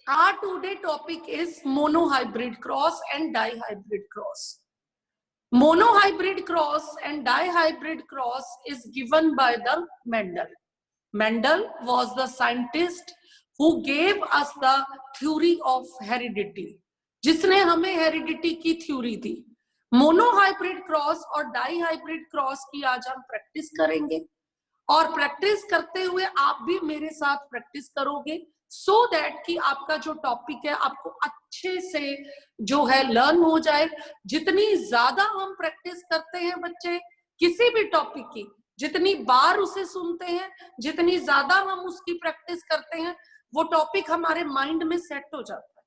Our today topic is monohybrid cross and dihybrid cross. Monohybrid cross and dihybrid cross is given by the Mendel. Mendel was the scientist who gave us the theory of heredity, जिसने हमें heredity की theory दी. Monohybrid cross और dihybrid cross की आज हम practice करेंगे और practice करते हुए आप भी मेरे साथ प्रैक्टिस करोगे सो दैट कि आपका जो टॉपिक है आपको अच्छे से जो है लर्न हो जाए. जितनी ज्यादा हम प्रैक्टिस करते हैं बच्चे किसी भी टॉपिक की, जितनी बार उसे सुनते हैं, जितनी ज्यादा हम उसकी प्रैक्टिस करते हैं, वो टॉपिक हमारे माइंड में सेट हो जाता है.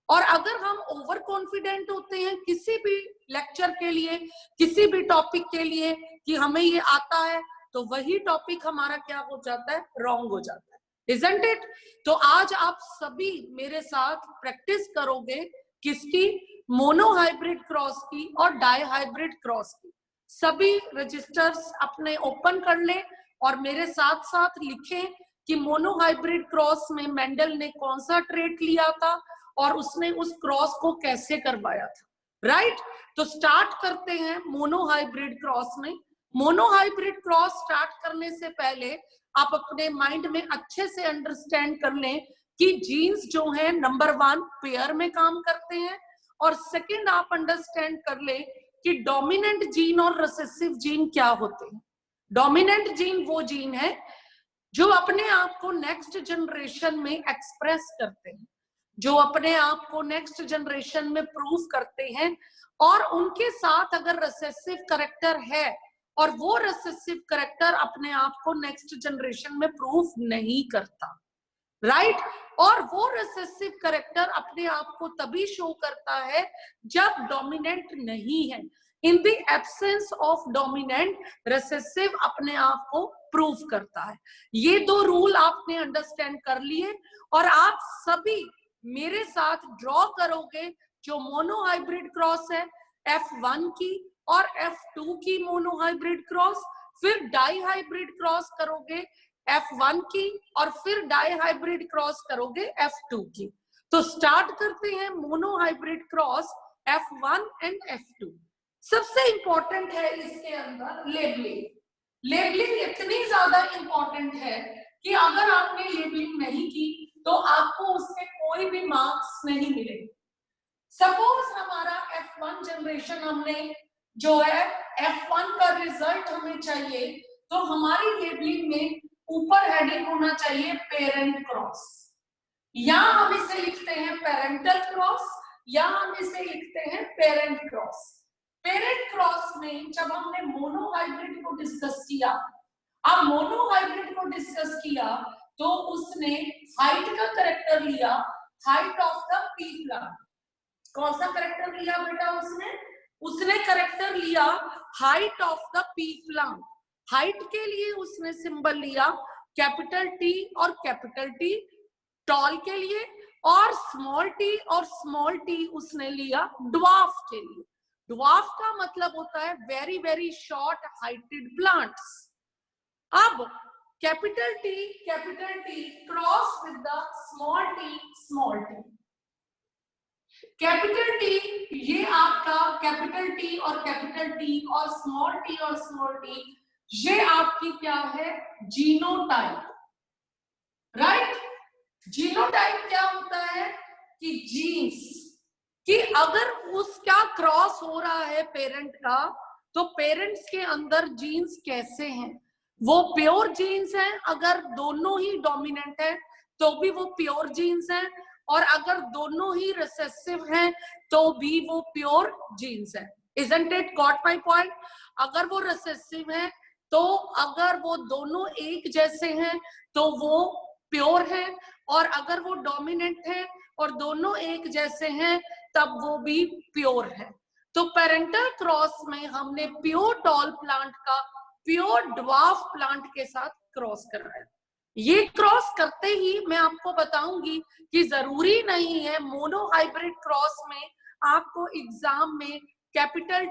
और अगर हम ओवर कॉन्फिडेंट होते हैं किसी भी लेक्चर के लिए, किसी भी टॉपिक के लिए कि हमें ये आता है, तो वही टॉपिक हमारा क्या हो जाता है, रॉन्ग हो जाता है. Isn't it? तो आज आप सभी मेरे साथ प्रैक्टिस करोगे किसकी, मोनोहाइब्रिड क्रॉस की और डाईहाइब्रिड क्रॉस की. सभी रजिस्टर्स अपने ओपन कर लें और मेरे साथ साथ लिखें कि मोनोहाइब्रिड क्रॉस में मेंडल ने कौन सा ट्रेट लिया था और उसने उस क्रॉस को कैसे करवाया था. राइट? तो स्टार्ट करते हैं मोनोहाइब्रिड क्रॉस में. मोनोहाइब्रिड क्रॉस स्टार्ट करने से पहले आप अपने माइंड में अच्छे से अंडरस्टैंड कर लें कि जीन्स जो है नंबर 1 पेयर में काम करते हैं और सेकंड आप अंडरस्टैंड कर ले कि डोमिनेंट जीन और रिसेसिव जीन क्या होते हैं. डोमिनेंट जीन वो जीन है जो अपने आप को नेक्स्ट जनरेशन में एक्सप्रेस करते हैं, जो अपने आप को नेक्स्ट जनरेशन में प्रूव करते हैं, और उनके साथ अगर रिसेसिव कैरेक्टर है और वो रिसेसिव कैरेक्टर अपने आप को नेक्स्ट जनरेशन में प्रूव नहीं करता. राइट? और वो रिसेसिव कैरेक्टर अपने आप को तभी शो करता है जब डोमिनेंट नहीं है. In the absence of dominant recessive अपने आप को प्रूव करता है. ये दो रूल आपने अंडरस्टैंड कर लिए और आप सभी मेरे साथ ड्रॉ करोगे जो मोनोहाइब्रिड क्रॉस है F1 की और F2 की मोनोहाइब्रिड क्रॉस, फिर डाईहाइब्रिड क्रॉस करोगे F1 की और फिर डाईहाइब्रिड क्रॉस करोगे F2 की. तो स्टार्ट करते हैं monohybrid cross F1 and F2. सबसे इंपॉर्टेंट है इसके अंदर लेबलिंग. लेबलिंग इतनी ज्यादा इंपॉर्टेंट है कि अगर आपने लेबलिंग नहीं की तो आपको उसके कोई भी मार्क्स नहीं मिलेंगे. सपोज हमारा F1 जनरेशन हमने जो है F1 का रिजल्ट हमें चाहिए, तो हमारी लेबलिंग में ऊपर हेडिंग होना चाहिए पेरेंट क्रॉस, या हम इसे लिखते हैं पेरेंटल क्रॉस, या हम इसे लिखते हैं पेरेंट क्रॉस. पेरेंट क्रॉस में जब हमने मोनोहाइब्रिड को डिस्कस किया, अब मोनोहाइब्रिड को डिस्कस किया तो उसने हाइट का कैरेक्टर लिया, height of the P plant. कौन सा कैरेक्टर लिया बेटा उसने कैरेक्टर लिया height of the P plant. Height के लिए उसने सिंबल लिया कैपिटल टी और कैपिटल टी टॉल के लिए, और स्मॉल टी उसने लिया ड्वार्फ के लिए. ड्वार्फ का मतलब होता है very very short heighted plants. अब capital T cross with the small T. Capital T ये आपका कैपिटल टी और स्मॉल टी ये आपकी क्या है, जीनोटाइप. राइट? जीनोटाइप क्या होता है कि जीन्स कि अगर उसका क्रॉस हो रहा है पेरेंट का, तो पेरेंट्स के अंदर जीन्स कैसे हैं, वो प्योर जीन्स हैं. अगर दोनों ही डोमिनेंट है तो भी वो प्योर जीन्स हैं, और अगर दोनों ही रिसेसिव हैं तो भी वो प्योर जीन्स है. Isn't it got my point? अगर वो रिसेसिव है तो अगर वो दोनों एक जैसे हैं तो वो प्योर है, और अगर वो डोमिनेंट है और दोनों एक जैसे हैं तब वो भी प्योर है. तो पेरेंटल क्रॉस में हमने प्योर टॉल प्लांट का प्योर ड्वार्फ प्लांट के साथ क्रॉस कराया. ये क्रॉस करते ही मैं आपको बताऊंगी कि जरूरी नहीं है मोनोहाइब्रिड क्रॉस में आपको एग्जाम में capital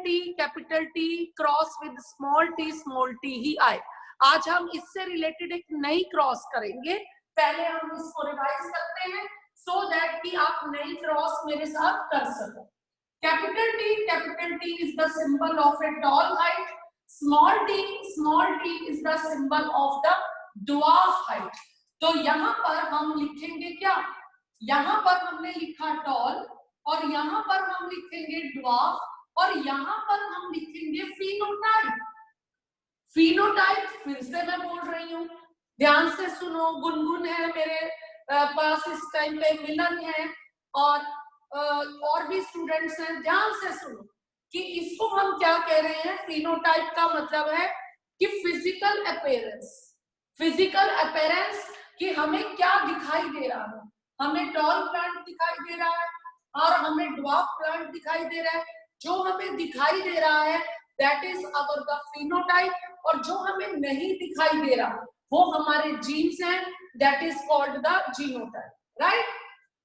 T cross with small T ही आए. आज हम इससे रिलेटेड एक नई क्रॉस करेंगे. पहले हम इसको रिवाइज करते हैं सो दैट कि आप नई क्रॉस मेरे साथ कर सको। Capital T is the symbol of a tall height, small T is the symbol of the dwarf height. तो यहाँ पर हम लिखेंगे क्या, यहाँ पर हमने लिखा टॉल और यहाँ पर हम लिखेंगे ड्वार्फ और यहाँ पर हम लिखेंगे फिनोटाइप। फिनोटाइप फिर से मैं बोल रही हूँ, ध्यान से सुनो। गुनगुन है मेरे पास इस टाइम पे, मिलन है और भी स्टूडेंट्स हैं, ध्यान से सुनो कि इसको हम क्या कह रहे हैं। फिनोटाइप का मतलब है कि फिजिकल अपीयरेंस, फिजिकल अपीयरेंस कि हमें क्या दिखाई दे रहा है। हमें टॉल प्लांट दिखाई दे रहा है और हमें ड्वार्फ प्लांट दिखाई दे रहा है। जो हमें दिखाई दे रहा है that is our the phenotype, और जो हमें नहीं दिखाई दे रहा वो हमारे जीन्स हैं, that is called the genotype, right.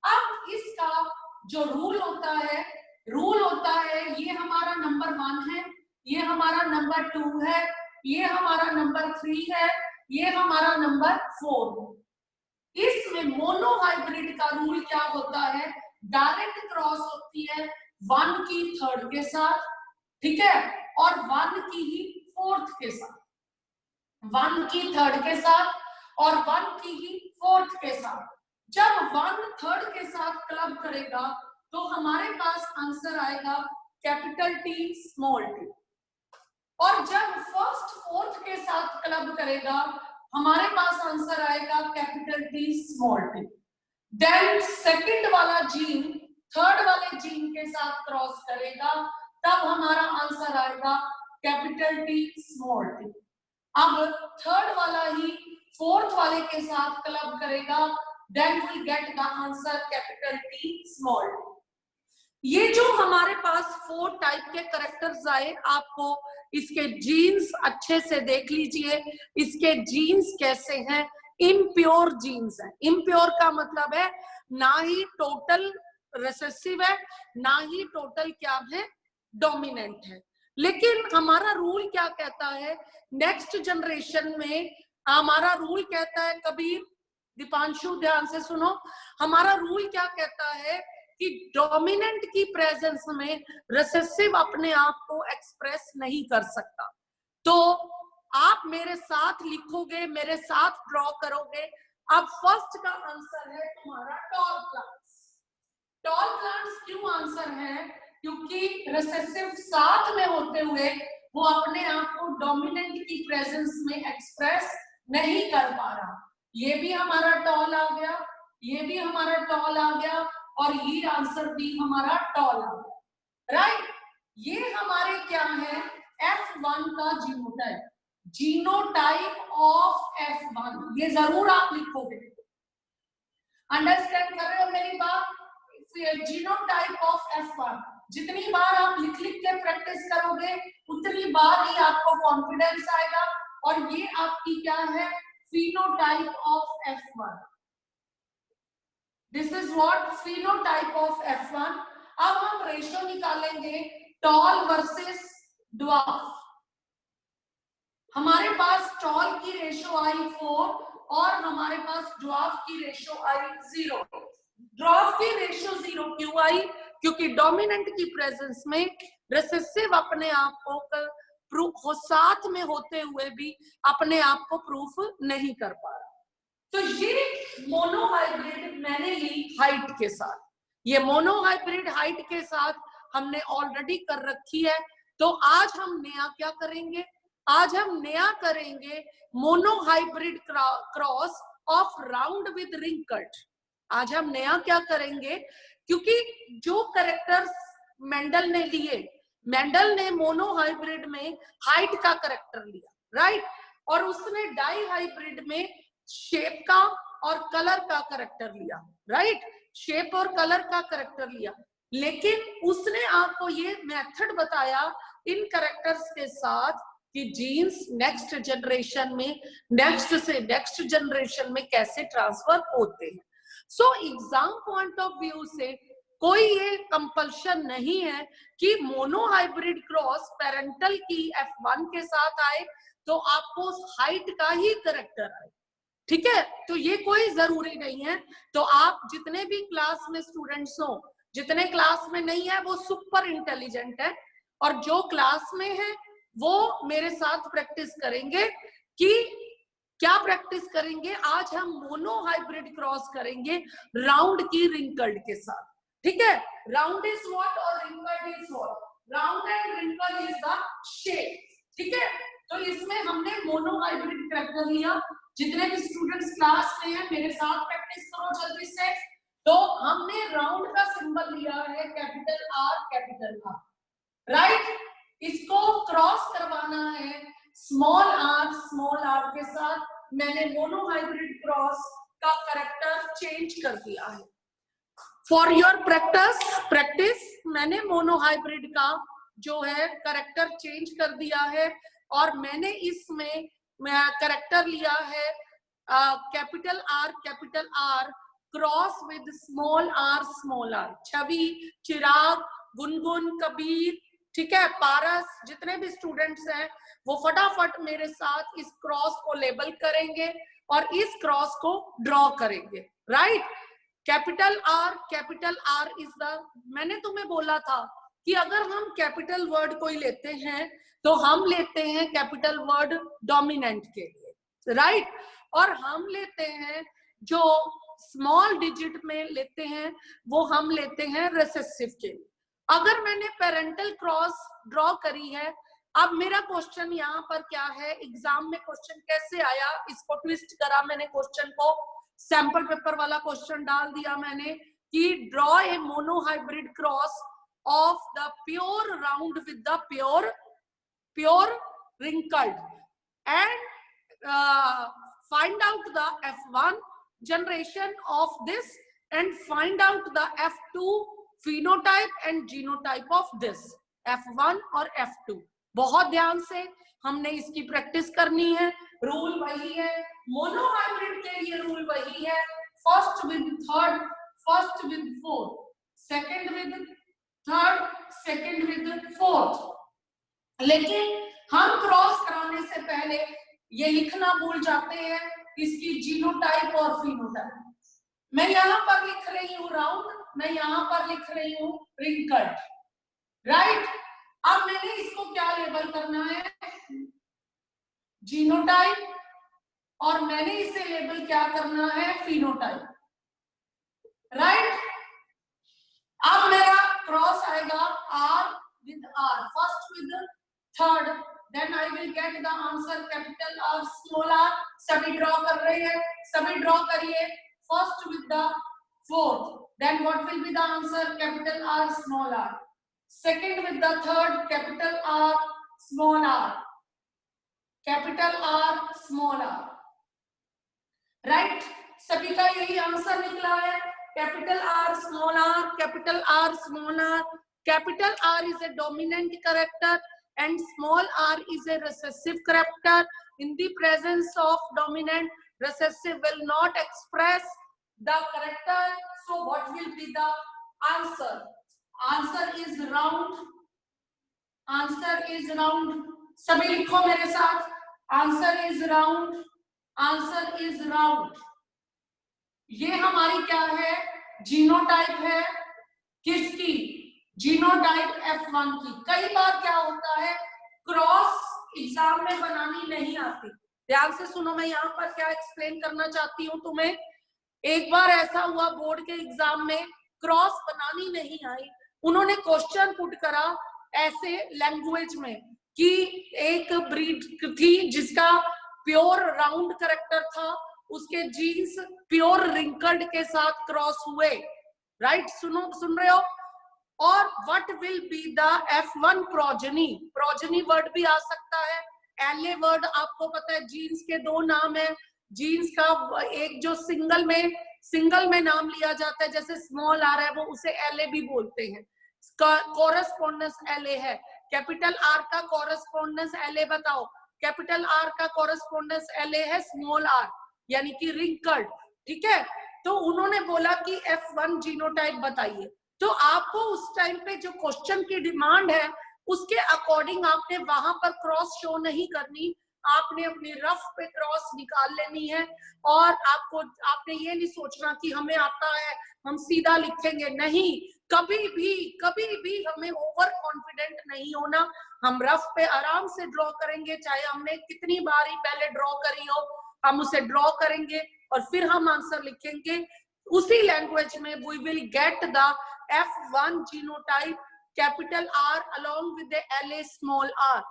अब इसका जो रूल होता है ये हमारा नंबर 1 है, ये हमारा नंबर 2 है, ये हमारा नंबर 3 है, ये हमारा नंबर 4 है। इसमें मोनोहाइब्रिड का रूल क्या होता है, डायरेक्ट क्रॉस होती है 1 की थर्ड के साथ, ठीक है, और 1 की ही फोर्थ के साथ, 1 की थर्ड के साथ और 1 की ही फोर्थ के साथ। जब 1 थर्ड के साथ क्लब करेगा तो हमारे पास आंसर आएगा कैपिटल टी स्मॉल टी, और जब फर्स्ट फोर्थ के साथ क्लब करेगा हमारे पास आंसर आएगा capital T small t. Then second वाला जीन थर्ड वाले जीन के साथ क्रॉस करेगा तब हमारा आंसर आएगा कैपिटल टी स्मॉल टी। अब थर्ड वाला ही फोर्थ वाले के साथ क्लब करेगा, then we get the answer capital T small T. ये जो हमारे पास 4 टाइप के कैरेक्टर्स आए, आपको इसके जीन्स अच्छे से देख लीजिए। इसके जीन्स कैसे हैं, इम्प्योर जीन्स है। इम्प्योर का मतलब है ना ही टोटल रिसेसिव है ना ही टोटल क्या है, डोमिनेंट है। लेकिन हमारा रूल क्या कहता है, नेक्स्ट जनरेशन में हमारा रूल कहता है, कबीर दीपांशु ध्यान से सुनो, हमारा रूल क्या कहता है कि डोमिनेंट की प्रेजेंस में रिसेसिव अपने आप को एक्सप्रेस नहीं कर सकता। तो आप मेरे साथ लिखोगे, मेरे साथ ड्रॉ करोगे। अब फर्स्ट का आंसर है तुम्हारा टॉल प्लांट्स। टॉल प्लांट्स क्यों आंसर है, क्योंकि रिसेसिव साथ में होते हुए वो अपने आप को डोमिनेंट की प्रेजेंस में एक्सप्रेस नहीं कर पा रहा। ये भी हमारा टॉल आ गया, ये भी हमारा टॉल आ गया और ये आंसर भी हमारा टॉल आ गया, राइट। ये हमारे क्या है, F1 का जीनोटाइप, जीनोटाइप ऑफ F1, ये जरूर आप लिखोगे। अंडरस्टैंड कर रहे हो मेरी बात, जीनोटाइप ऑफ F1 जितनी बार आप लिख लिख के प्रैक्टिस करोगे उतनी बार ही आपको कॉन्फिडेंस आएगा, और ये आपकी क्या है, phenotype of F1। This is what, phenotype of F1। अब हम रेशियो निकालेंगे टॉल वर्सेस ड्वार्फ। हमारे पास टॉल की रेशियो आई 4 और हमारे पास ड्वार्फ की रेशियो आई 0। ड्वार्फ की रेशियो 0 क्यों आई, क्योंकि डोमिनेंट की प्रेजेंस में रिसेसिव अपने आप को प्रूफ साथ में होते हुए भी अपने आप को प्रूफ नहीं कर पा रहा। तो ये मोनोहाइब्रिड मैंने ली हाइट के साथ, ये मोनोहाइब्रिड हाइट के साथ हमने ऑलरेडी कर रखी है। तो आज हम नया क्या करेंगे, आज हम नया करेंगे monohybrid cross of round with ring cut. आज हम नया क्या करेंगे, क्योंकि जो कैरेक्टर्स मेंडल ने लिए, मेंडल ने मोनोहाइब्रिड में हाइट का कैरेक्टर लिया, राइट, और उसने डाई हाइब्रिड में शेप का और कलर का कैरेक्टर लिया, राइट, शेप और कलर का कैरेक्टर लिया। लेकिन उसने आपको ये मेथड बताया इन कैरेक्टर्स के साथ कि जीन्स नेक्स्ट जनरेशन में, नेक्स्ट से नेक्स्ट जनरेशन में कैसे ट्रांसफर होते हैं। So exam point of view से कोई ये कंपल्शन नहीं है कि मोनोहाइब्रिड क्रॉस पेरेंटल की F1 के साथ आए तो आपको हाइट का ही कैरेक्टर आए। ठीक है, तो ये कोई जरूरी नहीं है। तो आप जितने भी क्लास में स्टूडेंट्स हो, जितने क्लास में नहीं है वो सुपर इंटेलिजेंट है, और जो क्लास में है वो मेरे साथ प्रैक्टिस करेंगे। कि क्या प्रैक्टिस करेंगे? आज हम मोनो हाइब्रिड क्रॉस करेंगे राउंड की रिंकल्ड के साथ। ठीक है, राउंड इज व्हाट और wrinkled is what? Round and wrinkled is the shape. ठीक है, तो इसमें हमने मोनो हाइब्रिड कर लिया। जितने भी स्टूडेंट्स क्लास में हैं मेरे साथ प्रैक्टिस करो जल्दी से। तो हमने राउंड का सिंबल लिया है capital are capital R, right. इसको क्रॉस करवाना है स्मॉल आर के साथ। मैंने मोनो हाइब्रिड क्रॉस का कैरेक्टर चेंज कर दिया है। फॉर योर प्रैक्टिस मैंने मोनो हाइब्रिड का जो है कैरेक्टर चेंज कर दिया है, और मैंने इसमें कैरेक्टर लिया है capital R cross with small R. Chhavi, Chirag, Gungun, Kabir, ठीक है, पारस, जितने भी स्टूडेंट्स हैं वो फटाफट मेरे साथ इस क्रॉस को लेबल करेंगे और इस क्रॉस को ड्रॉ करेंगे, right. Capital R is the, मैंने तुम्हें बोला था कि अगर हम कैपिटल वर्ड कोई लेते हैं तो हम लेते हैं कैपिटल वर्ड डोमिनेंट के लिए, राइट। और हम लेते हैं जो स्मॉल डिजिट में लेते हैं वो हम लेते हैं रिसेसिव के लिए। अगर मैंने पेरेंटल क्रॉस ड्रॉ करी है, अब मेरा क्वेश्चन यहाँ पर क्या है, एग्जाम में क्वेश्चन कैसे आया, इसको ट्विस्ट करा मैंने क्वेश्चन को, सैंपल पेपर वाला क्वेश्चन डाल दिया मैंने कि draw a mono hybrid cross of the pure round with the pure wrinkled and find out the F1 generation of this and find out the F2 phenotype and genotype of this F1 और F2। बहुत ध्यान से हमने इसकी practice करनी है। Rule वही है, मोनो हाइब्रिड के लिए रूल वही है, first with third, first with fourth, second with third, second with fourth. लेकिन हम क्रॉस कराने से पहले ये लिखना भूल जाते हैं इसकी जीनोटाइप और फिनोटाइप। मैं यहाँ पर लिख रही हूँ राउंड, मैं यहाँ पर लिख रही हूँ रिंकल्ड, राइट। अब मैंने इसको क्या लेबल करना है, जीनोटाइप, और मैंने इसे लेबल क्या करना है, फिनोटाइप, राइट। अब मेरा क्रॉस आएगा R with R, first with third, then I will get the answer capital R small r। सभी ड्रॉ कर रहे हैं, सभी ड्रॉ करिए, first with the fourth, then what will be the answer, capital R small r, second with the third, capital R small r, capital R small r, right। सभी का यही answer निकला है, capital R small r, capital R small r। capital R is a dominant character and small r is a recessive character. In the presence of dominant, recessive will not express the character. So what will be the answer? Answer is round, answer is round। सभी लिखो मेरे साथ, answer is round, answer is round। ये हमारी क्या है, genotype है, किसकी, जीनोटाइप F1 की। कई बार क्या होता है, क्रॉस एग्जाम में बनानी नहीं आती। ध्यान से सुनो, मैं यहाँ पर क्या एक्सप्लेन करना चाहती हूँ तुम्हें। एक बार ऐसा हुआ बोर्ड के एग्जाम में क्रॉस बनानी नहीं आई, उन्होंने क्वेश्चन पुट करा ऐसे लैंग्वेज में कि एक ब्रीड थी जिसका प्योर राउंड कैरेक्टर था, उसके जीन्स प्योर रिंकल्ड के साथ क्रॉस हुए, राइट। सुन रहे हो। और what will be the F1 progeny, progeny word भी आ सकता है, LA वर्ड आपको पता है, जीन्स के दो नाम है, जीन्स का एक जो सिंगल में नाम लिया जाता है, जैसे स्मॉल आर है वो उसे LA भी बोलते हैं, कॉरेस्पॉन्डेंस LA है। कैपिटल आर का कॉरेस्पॉन्डेंस LA बताओ, कैपिटल आर का कॉरेस्पॉन्डेंस LA है स्मॉल आर, यानी कि रिंकल्ड, ठीक है। तो उन्होंने बोला कि F1 जीनोटाइप बताइए, तो आपको उस टाइम पे जो क्वेश्चन की डिमांड है उसके अकॉर्डिंग आपने वहां पर क्रॉस शो नहीं करनी, आपने अपनी रफ पे क्रॉस निकाल लेनी है और आपने ये नहीं सोचना कि हमें आता है हम सीधा लिखेंगे, नहीं, कभी भी हमें ओवर कॉन्फिडेंट नहीं होना। हम रफ पे आराम से ड्रॉ करेंगे, चाहे हमने कितनी बार ही पहले ड्रॉ करी हो, हम उसे ड्रॉ करेंगे और फिर हम आंसर लिखेंगे उसी लैंग्वेज में। We will get the F1 genotype capital R along with the LA small r,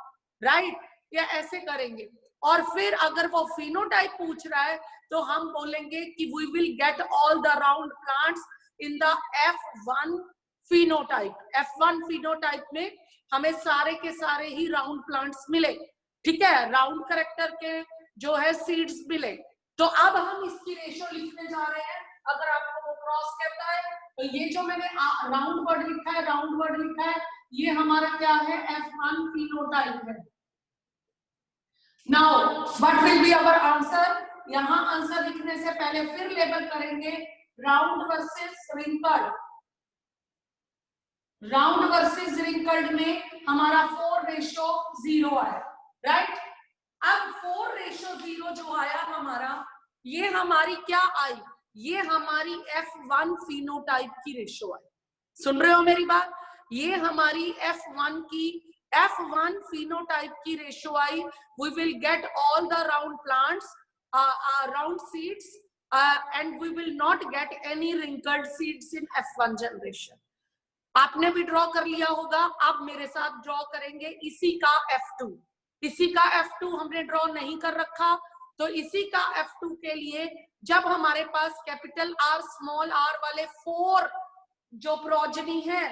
right? या ऐसे करेंगे। और फिर अगर वो फिनोटाइप पूछ रहा है तो हम बोलेंगे कि we will get all the round plants in the F1 phenotype. F1 phenotype में हमें सारे के सारे ही राउंड प्लांट्स मिले, ठीक है, राउंड कैरेक्टर के जो है सीड्स मिले। तो अब हम इसकी रेशियो लिखने जा रहे हैं। अगर आपको वो क्रॉस कहता है तो ये जो मैंने राउंड वर्ड लिखा है, राउंड वर्ड लिखा है, ये हमारा क्या है, F1 फिनोटाइप है। Now what will be our answer? यहां आंसर लिखने से पहले फिर लेबल करेंगे round versus wrinkled. Round versus wrinkled में हमारा 4:0 आया, राइट? अब 4:0 जो आया हमारा, ये हमारी क्या आई, ये हमारी F1 फिनोटाइप की रेशियो आई। सुन रहे हो मेरी बात? ये हमारी F1 फिनोटाइप की रेशियो आई। We will get all the round plants, round seeds, and we will not get any wrinkled seeds in F1 generation. आपने भी ड्रॉ कर लिया होगा, अब मेरे साथ ड्रॉ करेंगे इसी का F2। इसी का F2 हमने ड्रॉ नहीं कर रखा, तो इसी का F2 के लिए जब हमारे पास कैपिटल R स्मॉल r वाले 4 जो प्रोजनी है,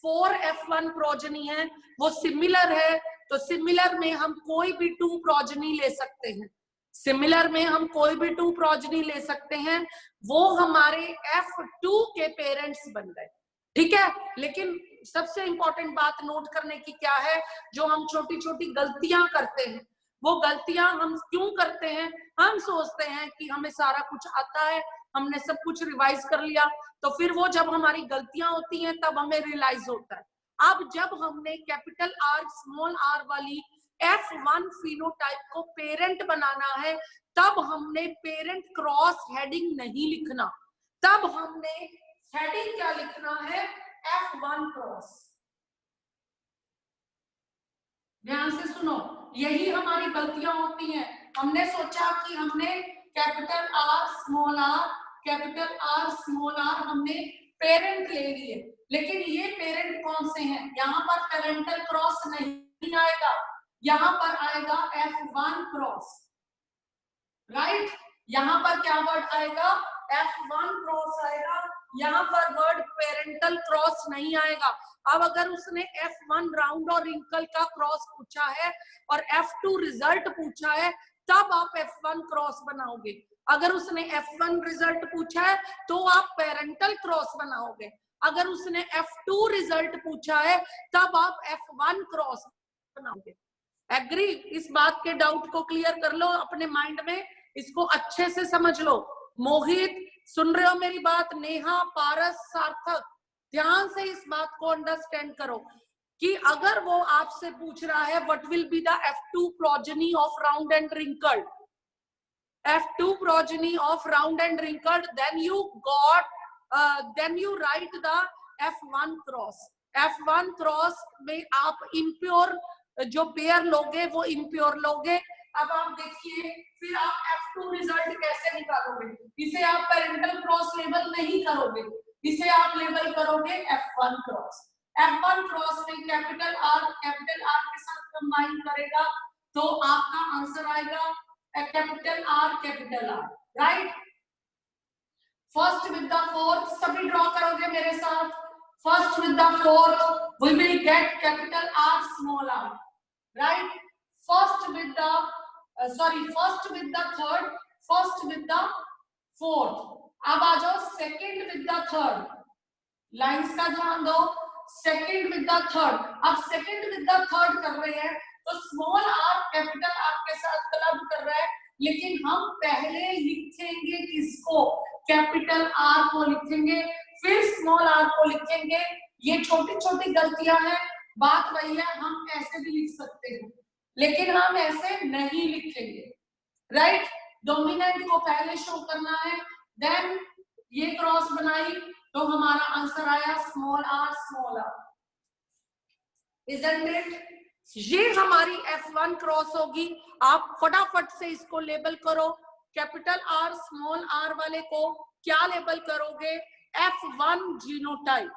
4 F1 प्रोजनी है, वो सिमिलर है, तो सिमिलर में हम कोई भी 2 प्रोजनी ले सकते हैं। सिमिलर में हम कोई भी 2 प्रोजनी ले सकते हैं, वो हमारे F2 के पेरेंट्स बन गए, ठीक है। लेकिन सबसे इंपॉर्टेंट बात नोट करने की क्या है, जो हम छोटी छोटी गलतियां करते हैं, वो गलतियां हम क्यों करते हैं? हम सोचते हैं कि हमें सारा कुछ आता है, हमने सब कुछ रिवाइज कर लिया, तो फिर वो जब हमारी गलतियां होती हैं तब हमें रियलाइज होता है। अब जब हमने कैपिटल R स्मॉल r वाली F1 फिनोटाइप को पेरेंट बनाना है, तब हमने पेरेंट क्रॉस हेडिंग नहीं लिखना, तब हमने हेडिंग क्या लिखना है, F1 क्रॉस। ध्यान से सुनो, यही हमारी गलतियां होती हैं। हमने सोचा कि हमने capital R small r, capital R small r हमने पेरेंट ले लिए, लेकिन ये पेरेंट कौन से हैं? यहाँ पर पेरेंटल क्रॉस नहीं आएगा, यहाँ पर आएगा F1 क्रॉस, राइट? यहाँ पर क्या वर्ड आएगा, F1 क्रॉस आएगा, यहाँ पर वर्ड पेरेंटल क्रॉस नहीं आएगा। अब अगर उसने F1 राउंड और रिंकल का क्रॉस पूछा है और F2 रिजल्ट पूछा है, तब आप F1 क्रॉस बनाओगे। अगर उसने F1 रिजल्ट पूछा है तो आप पेरेंटल क्रॉस बनाओगे। अगर उसने F2 रिजल्ट पूछा है तब आप F1 क्रॉस बनाओगे। एग्री? इस बात के डाउट को क्लियर कर लो अपने माइंड में, इसको अच्छे से समझ लो। मोहित, सुन रहे हो मेरी बात? नेहा, पारस, सार्थक, ध्यान से इस बात को अंडरस्टैंड करो कि अगर वो आपसे पूछ रहा है what will be the F2 progeny of round and wrinkled, F2 progeny of round and wrinkled, then you write the F1 cross. F1 cross में आप impure जो पेयर लोगे वो impure लोगे। अब आप देखिए फिर आप F2 रिजल्ट कैसे निकालोगे? इसे आप पेरेंटल क्रॉस लेबल नहीं करोगे, इसे आप लेबल करोगे F1 क्रॉस। F1 क्रॉस में कैपिटल R के साथ कंबाइन करेगा तो आपका आंसर आएगा capital R, right? First with the fourth, सभी ड्रॉ करोगे मेरे साथ। First with the fourth we will get capital R small r, right? First with the third, first with the fourth. अब आ जाओ second with the third, lines का ध्यान दो। सेकंड विद द थर्ड, अब सेकंड विद द थर्ड कर रहे हैं तो स्मॉल r कैपिटल R के साथ क्लब कर रहा है, लेकिन हम पहले लिखेंगे किसको? कैपिटल R को लिखेंगे, फिर स्मॉल r को लिखेंगे। ये छोटी छोटी गलतियां हैं, बात वही है, हम ऐसे भी लिख सकते हैं। लेकिन हम ऐसे नहीं लिखेंगे, राइट। डोमिनेंट को पहले शो करना है, देन ये क्रॉस बनाई तो हमारा आंसर आया स्मॉल आर, इजंट इट। ये हमारी F1 क्रॉस होगी। आप फटाफट से इसको लेबल करो, कैपिटल आर स्मॉल आर वाले को क्या लेबल करोगे? F1 genotype.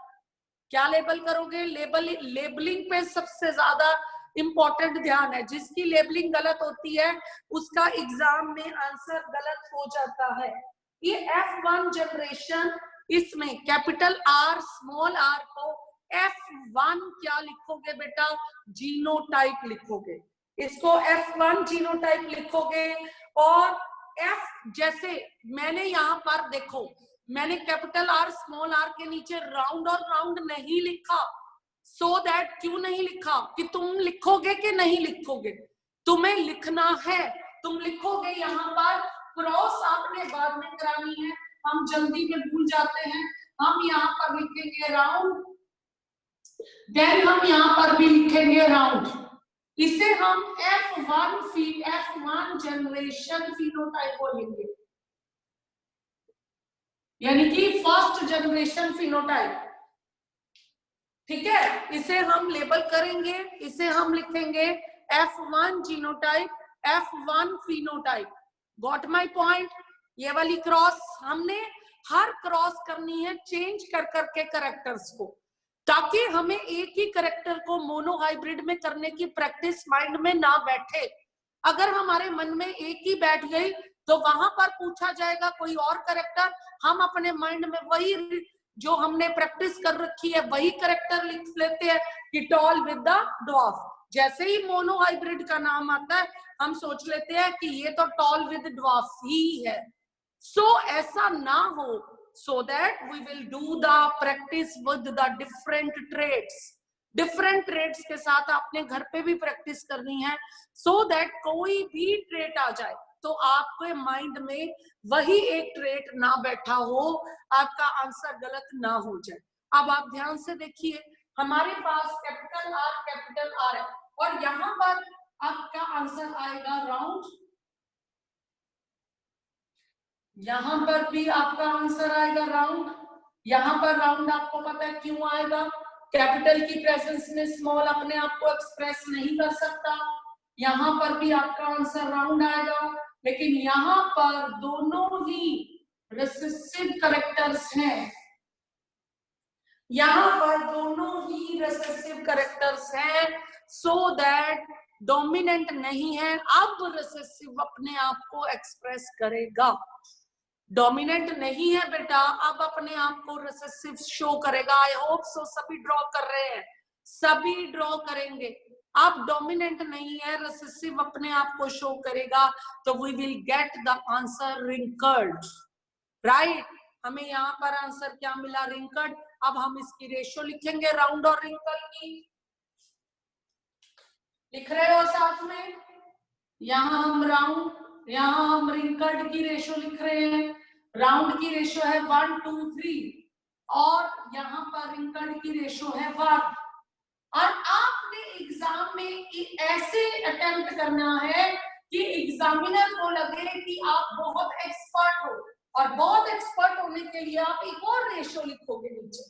क्या लेबल करोगे? लेबलिंग पे सबसे ज्यादा इंपॉर्टेंट ध्यान है। जिसकी लेबलिंग गलत होती है उसका एग्जाम में आंसर गलत हो जाता है। ये F1 जनरेशन, इसमें कैपिटल आर स्मॉल आर को F1 क्या लिखोगे बेटा? जीनोटाइप लिखोगे। इसको F1 जीनोटाइप लिखोगे। और F जैसे मैंने यहाँ पर देखो, मैंने कैपिटल आर स्मॉल आर के नीचे राउंड और राउंड नहीं लिखा। सो दैट क्यों नहीं लिखा? कि तुम लिखोगे कि नहीं लिखोगे, तुम्हें लिखना है। तुम लिखोगे यहाँ पर क्रॉस आपने बाद में करानी है, हम जल्दी में भूल जाते हैं। हम यहाँ पर लिखेंगे राउंड, देन हम यहाँ पर भी लिखेंगे राउंड। इसे हम F1 जनरेशन फिनोटाइप बोलेंगे, यानी कि फर्स्ट जनरेशन फिनोटाइप। ठीक है, इसे हम लेबल करेंगे, इसे हम लिखेंगे F1 genotype, F1 phenotype. Got my point? ये वाली क्रॉस हमने हर क्रॉस करनी है चेंज कर करके कैरेक्टर्स को, ताकि हमें एक ही कैरेक्टर को मोनो हाइब्रिड में करने की प्रैक्टिस माइंड में ना बैठे। अगर हमारे मन में एक ही बैठ गई तो वहां पर पूछा जाएगा कोई और कैरेक्टर, हम अपने माइंड में वही जो हमने प्रैक्टिस कर रखी है वही कैरेक्टर लिख लेते हैं कि टॉल विद द ड्वार्फ। जैसे ही मोनो हाइब्रिड का नाम आता है हम सोच लेते हैं कि ये तो टॉल विद ड्वार्फ ही है। सो ऐसा ना हो, so that we will do the practice with the different traits। Different traits के साथ आपने घर पे भी प्रैक्टिस करनी है, so that कोई भी ट्रेट आ जाए तो आपके माइंड में वही एक ट्रेट ना बैठा हो, आपका आंसर गलत ना हो जाए। अब आप ध्यान से देखिए, हमारे पास कैपिटल आर है और यहाँ पर आपका आंसर आएगा राउंड, यहां पर भी आपका आंसर आएगा राउंड। यहां पर राउंड आपको पता है क्यों आएगा? कैपिटल की प्रेजेंस में स्मॉल अपने आप को एक्सप्रेस नहीं कर सकता। यहां पर भी आपका आंसर राउंड आएगा, लेकिन यहां पर दोनों ही रिसेसिव कैरेक्टर्स हैं। यहां पर दोनों ही रिसेसिव कैरेक्टर्स हैं, सो दैट डोमिनेंट नहीं है। अब रिसेसिव अपने आप को एक्सप्रेस करेगा। डोमिनेंट नहीं है बेटा, अब अपने आप को रिसेसिव शो करेगा। आई होप सो सभी ड्रॉ कर रहे हैं, सभी ड्रॉ करेंगे। अब डोमिनेंट नहीं है, रिसेसिव अपने आप को शो करेगा, तो we will get the answer wrinkled, right. हमें यहाँ पर आंसर क्या मिला? रिंकल्ड। अब हम इसकी रेशो लिखेंगे राउंड और रिंकल की। लिख रहे हो साथ में? यहाँ हम राउंड, यहाँ हम रिंकल्ड की रेशो लिख रहे हैं। राउंड की रेशो है 1 2 3 और यहाँ पर रिंकल्ड की रेशो है 1। और आपने एग्जाम में ऐसे अटेम्प्ट करना है कि एग्जामिनर को लगे कि आप बहुत एक्सपर्ट हो, और बहुत एक्सपर्ट होने के लिए आप एक और रेशो लिखोगे नीचे।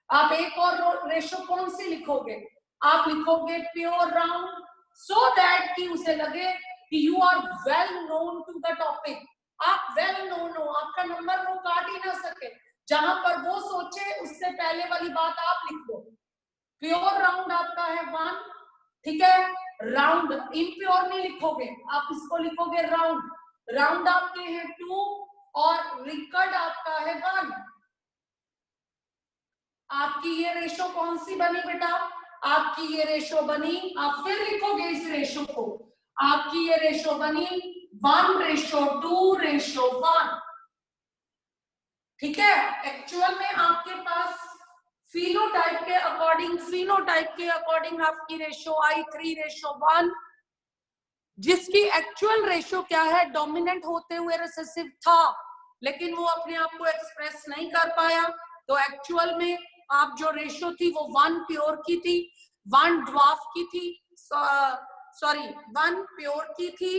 आप एक और रेशो कौन सी लिखोगे? आप लिखोगे प्योर राउंड, सो दैट कि उसे लगे कि you are well known to the topic. आप वेल नोन हो, आपका नंबर वो काट ही ना सके। जहां पर वो सोचे उससे पहले वाली बात आप लिख दो। प्योर राउंड आपका है 1, ठीक है। राउंड इम्प्योर नहीं लिखोगे, आप इसको लिखोगे राउंड। राउंड आपके हैं 2 और रिकल्ड आपका है 1। आपकी ये रेशो कौन सी बनी बेटा? आपकी ये रेशो बनी, आप फिर लिखोगे इस रेशो को, आपकी ये रेशो बनी 1:2:1, ठीक है। एक्चुअल में आपके पास फिनोटाइप के अकॉर्डिंग आपकी रेशो आई 3:1, जिसकी एक्चुअल रेशो क्या है? डोमिनेंट होते हुए रिसेसिव था, लेकिन वो अपने आप को एक्सप्रेस नहीं कर पाया। तो एक्चुअल में आप जो रेशो थी वो 1 प्योर की थी, 1 ड्वार्फ की थी, सॉरी 1 प्योर की थी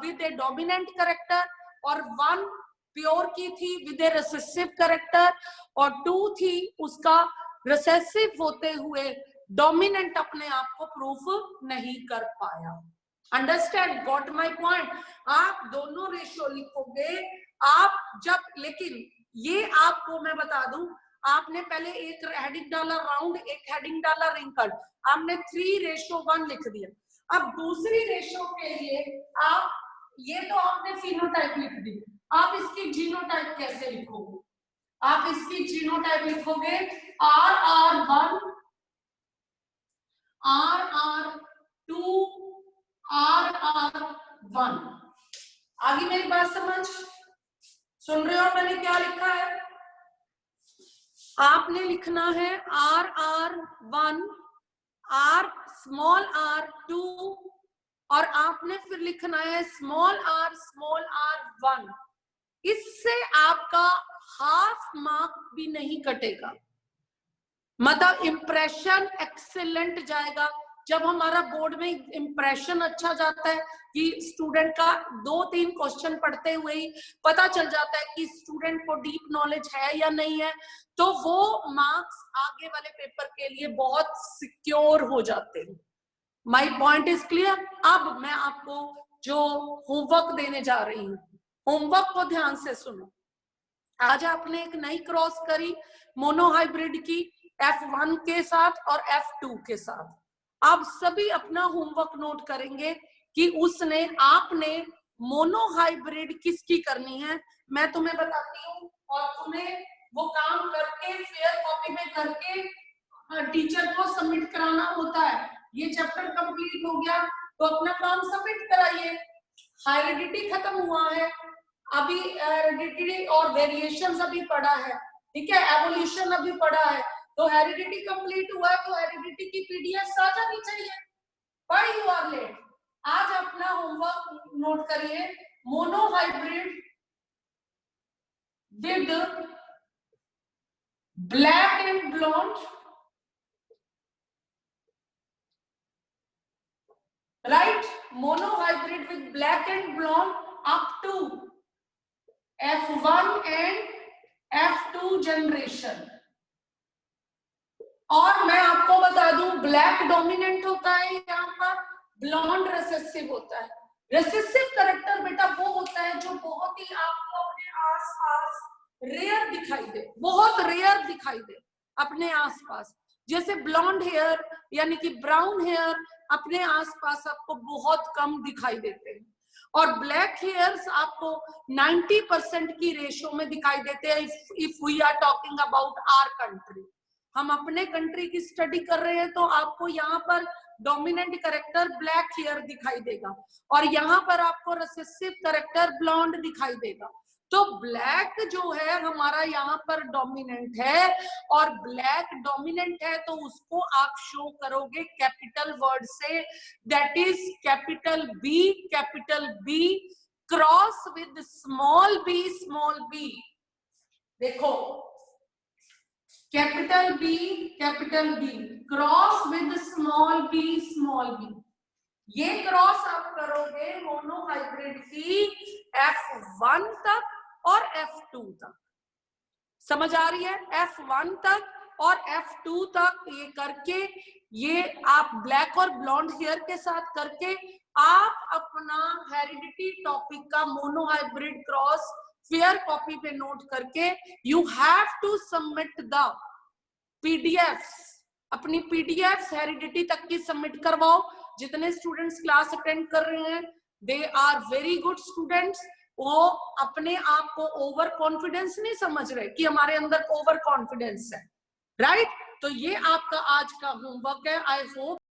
विद ए डोमिनेंट कैरेक्टर, और 1 प्योर की थी विद ए रिसेसिव कैरेक्टर, और 2 थी उसका रिसेसिव होते हुए डोमिनेंट अपने आप को प्रूफ नहीं कर पाया। Understand, got my point. आप दोनों रेशियो लिखोगे आप जब, लेकिन ये आपको मैं बता दूं, आपने पहले एक हेडिंग डाला राउंड, एक हेडिंग डाला रिंकल, आपने 3:1 लिख दिया। अब दूसरी रेशियो के लिए आप, ये तो आपने फिनोटाइप लिख दी, आप इसकी जीनोटाइप कैसे लिखोगे? आप इसकी जीनोटाइप लिखोगे RR1, RR2, RR1। आगे मेरी बात समझ सुन रहे हो? मैंने क्या लिखा है? आपने लिखना है RR1, स्मॉल r2, और आपने फिर लिखना है स्मॉल r1। इससे आपका हाफ मार्क भी नहीं कटेगा, मतलब इंप्रेशन एक्सेलेंट जाएगा। जब हमारा बोर्ड में इंप्रेशन अच्छा जाता है कि स्टूडेंट का 2-3 क्वेश्चन पढ़ते हुए ही पता चल जाता है कि स्टूडेंट को डीप नॉलेज है या नहीं है, तो वो मार्क्स आगे वाले पेपर के लिए बहुत सिक्योर हो जाते हैं। My point is clear. अब मैं आपको जो होमवर्क देने जा रही हूँ, होमवर्क को ध्यान से सुनो। आज आपने एक नई क्रॉस करी मोनोहाइब्रिड की F1 के साथ और F2 के साथ। आप सभी अपना होमवर्क नोट करेंगे कि उसने, आपने मोनोहाइब्रिड किसकी करनी है, मैं तुम्हें बताती हूँ, और तुम्हें वो काम करके फेयर कॉपी में करके टीचर को सबमिट कराना होता है। ये चैप्टर कंप्लीट हो गया तो अपना काम सबमिट कराइए। हाइब्रिडिटी खत्म हुआ है, अभी हेरिडिटी और वेरिएशंस अभी पढ़ा है, ठीक है, एवोल्यूशन अभी पढ़ा है, तो हेरिडिटी कंप्लीट हुआ है, तो हेरिडिटी की पीडीएफ आ जानी चाहिए। Why you are late? आज अपना होमवर्क नोट करिए, monohybrid with black and blonde, right, monohybrid with black and blonde up to F1 and F2 जनरेशन। और मैं आपको बता दूं, ब्लैक डोमिनेंट होता है यहाँ पर, ब्लॉन्ड रिसेसिव होता है। रिसेसिव कैरेक्टर बेटा वो होता है जो बहुत ही आपको अपने आसपास रेयर दिखाई दे, बहुत रेयर दिखाई दे अपने आसपास। जैसे ब्लॉन्ड हेयर यानी कि ब्राउन हेयर अपने आसपास आपको बहुत कम दिखाई देते हैं, और ब्लैक हेयर्स आपको 90% की रेशियो में दिखाई देते हैं। If we are talking about our country, हम अपने कंट्री की स्टडी कर रहे हैं, तो आपको यहाँ पर डोमिनेंट कैरेक्टर ब्लैक हेयर दिखाई देगा, और यहाँ पर आपको रिसेसिव कैरेक्टर ब्लॉन्ड दिखाई देगा। तो ब्लैक जो है हमारा यहाँ पर डोमिनेंट है, और ब्लैक डोमिनेंट है तो उसको आप शो करोगे कैपिटल वर्ड से, that is capital B cross with small B. देखो, capital B cross with small B, ये क्रॉस आप करोगे मोनोहाइब्रिड की F1 तक और F2 तक। समझ आ रही है? F1 तक और F2 तक ये करके, ये आप ब्लैक और ब्लॉन्ड हेयर के साथ करके आप अपना हेरिडिटी टॉपिक का मोनोहाइब्रिड क्रॉस फेयर कॉपी पे नोट करके you have to submit the PDFs. अपनी पीडीएफ्स हेरिडिटी तक की सबमिट करवाओ। जितने स्टूडेंट्स क्लास अटेंड कर रहे हैं, they are very good students. वो अपने आप को ओवर कॉन्फिडेंस नहीं समझ रहे कि हमारे अंदर ओवर कॉन्फिडेंस है, राइट? तो ये आपका आज का होमवर्क है। I hope